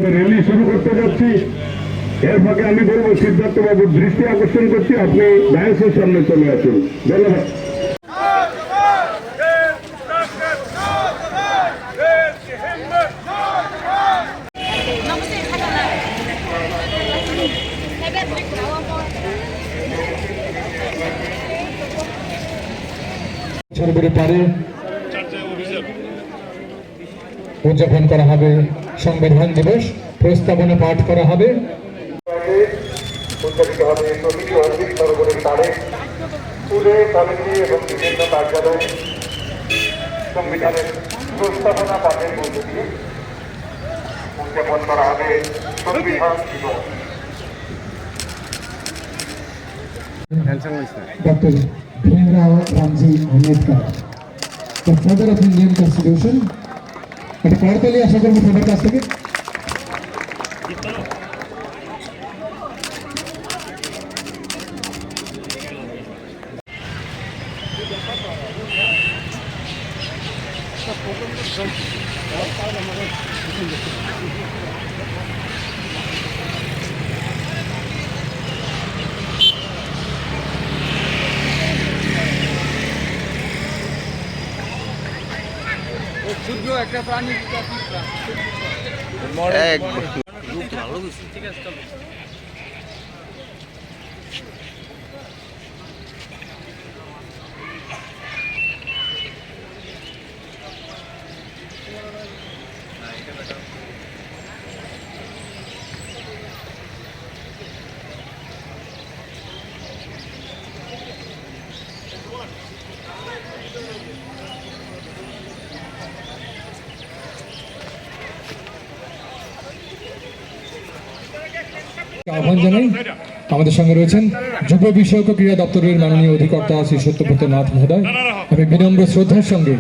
Rally শুরু করতে যাচ্ছি। এর ফাঁকে আমি বলবো সিদ্ধার্থ বাবুর দৃষ্টি আকর্ষণ করছি, আপনি ডায়াসের সামনে চলে আসুন। ধন্যবাদ। পারে উদযাপন করা হবে সংবিধান দিবস, প্রস্তাবনা পাঠ করা হবে। উদযাপিত হবে প্রতিটি অমৃত সরোবরের পাড়ে, স্কুলে, কলেজে এবং বিভিন্ন কার্যালয়ে সংবিধানের প্রস্তাবনা পাঠের মধ্য দিয়ে উদযাপন করা হবে সংবিধান দিবস। Dr. Bhimrao Ramji Ambedkar, the father of Indian Constitution. একটা করতালি আশা করবো সবার কাছ থেকে। সূর্য একটা প্রাণী ঠিক আছে। আহ্বান জানাই। আমাদের সঙ্গে রয়েছেন যুব বিষয়ক ক্রীড়া দপ্তরের মাননীয় অধিকর্তা শ্রী সত্যব্রত নাথ মহোদয়। আমি বিনম্র শ্রদ্ধার সঙ্গে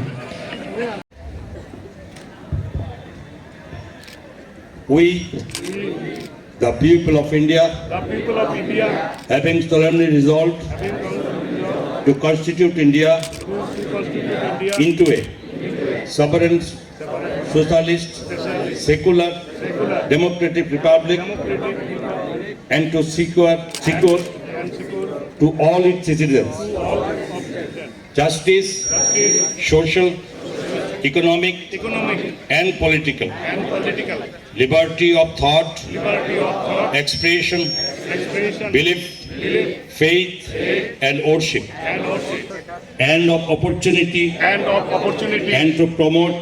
We, the people of India, having solemnly resolved to constitute India into a sovereign, socialist, secular, democratic republic, and to secure to all its citizens justice, social, economic, and political, liberty of thought, expression, belief, faith, and worship, and of opportunity, and to promote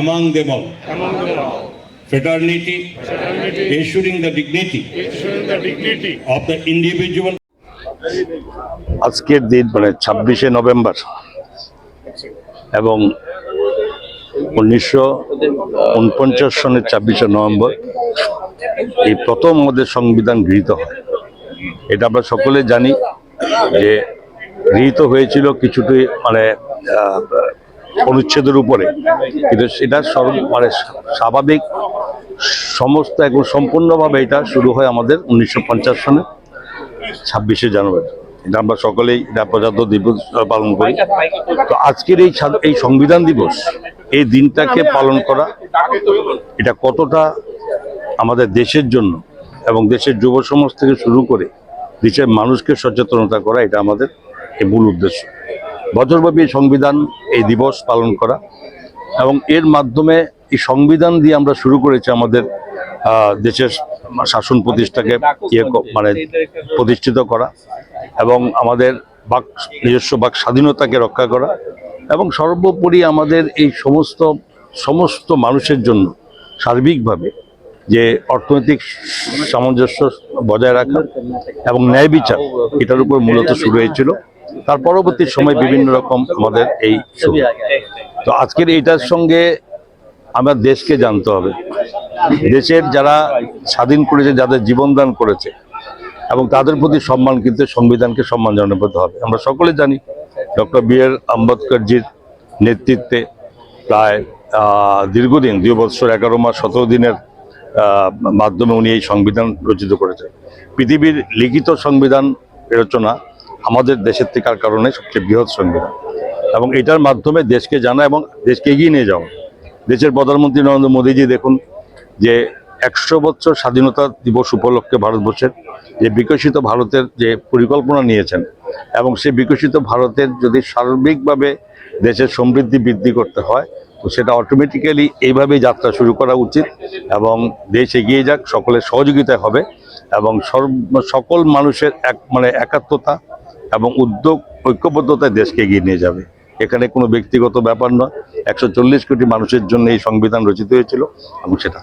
among them all fraternity, ensuring the dignity of the individual. আজকের দিন মানে 26শে November এবং 1949 সনের 26শে November এই প্রথম আমাদের সংবিধান গৃহীত হয়। এটা আমরা সকলে জানি যে গৃহীত হয়েছিল কিছুটি মানে অনুচ্ছেদের উপরে, কিন্তু সেটা মানে স্বাভাবিক সমস্ত এবং সম্পূর্ণভাবে এটা শুরু হয় আমাদের 1950 সনে 26শে জানুয়ারি। এটা আমরা সকলেই এটা প্রজাতন্ত্র দিবস পালন করি। তো আজকের এই সংবিধান দিবস, এই দিনটাকে পালন করা এটা কতটা আমাদের দেশের জন্য এবং দেশের যুব সমাজ থেকে শুরু করে দেশের মানুষকে সচেতনতা করা, এটা আমাদের এই মূল উদ্দেশ্য। বছরব্যাপী সংবিধান এই দিবস পালন করা এবং এর মাধ্যমে এই সংবিধান দিয়ে আমরা শুরু করেছি আমাদের দেশের শাসন প্রতিষ্ঠাকে মানে প্রতিষ্ঠিত করা এবং আমাদের নিজস্ব বাক স্বাধীনতাকে রক্ষা করা এবং সর্বোপরি আমাদের এই সমস্ত মানুষের জন্য সার্বিকভাবে যে অর্থনৈতিক সামঞ্জস্য বজায় রাখা এবং ন্যায় বিচার, এটার উপর মূলত শুরু হয়েছিল। তার পরবর্তী সময় বিভিন্ন রকম আমাদের এই শুরু। তো আজকের এইটার সঙ্গে আমরা দেশকে জানতে হবে, দেশের যারা স্বাধীন করেছে, যাদের জীবনদান করেছে এবং তাদের প্রতি সম্মান, কিন্তু সংবিধানকে সম্মান জানাতে হবে। আমরা সকলে জানি ডক্টর বি.আর. আম্বেদকরজির নেতৃত্বে প্রায় দীর্ঘদিন 2 বছর 11 মাস 17 দিনের মাধ্যমে উনি এই সংবিধান রচিত করেছেন। পৃথিবীর লিখিত সংবিধান রচনা আমাদের দেশের থেকার কারণে সবচেয়ে বৃহৎ সংবিধান এবং এটার মাধ্যমে দেশকে জানা এবং দেশকে এগিয়ে নিয়ে যাওয়া। দেশের প্রধানমন্ত্রী নরেন্দ্র মোদীজি দেখুন যে 100 বছর স্বাধীনতা দিবস উপলক্ষে ভারতবর্ষের যে বিকশিত ভারতের যে পরিকল্পনা নিয়েছেন এবং সেই বিকশিত ভারতের যদি সার্বিকভাবে দেশের সমৃদ্ধি বৃদ্ধি করতে হয় তো সেটা অটোমেটিক্যালি এইভাবেই যাত্রা শুরু করা উচিত এবং দেশ এগিয়ে যাক, সকলের সহযোগিতায় হবে এবং সকল মানুষের একাত্মতা এবং উদ্যোগ ঐক্যবদ্ধতায় দেশকে এগিয়ে নিয়ে যাবে। এখানে কোনো ব্যক্তিগত ব্যাপার নয়, 140 কোটি মানুষের জন্য এই সংবিধান রচিত হয়েছিল এবং সেটা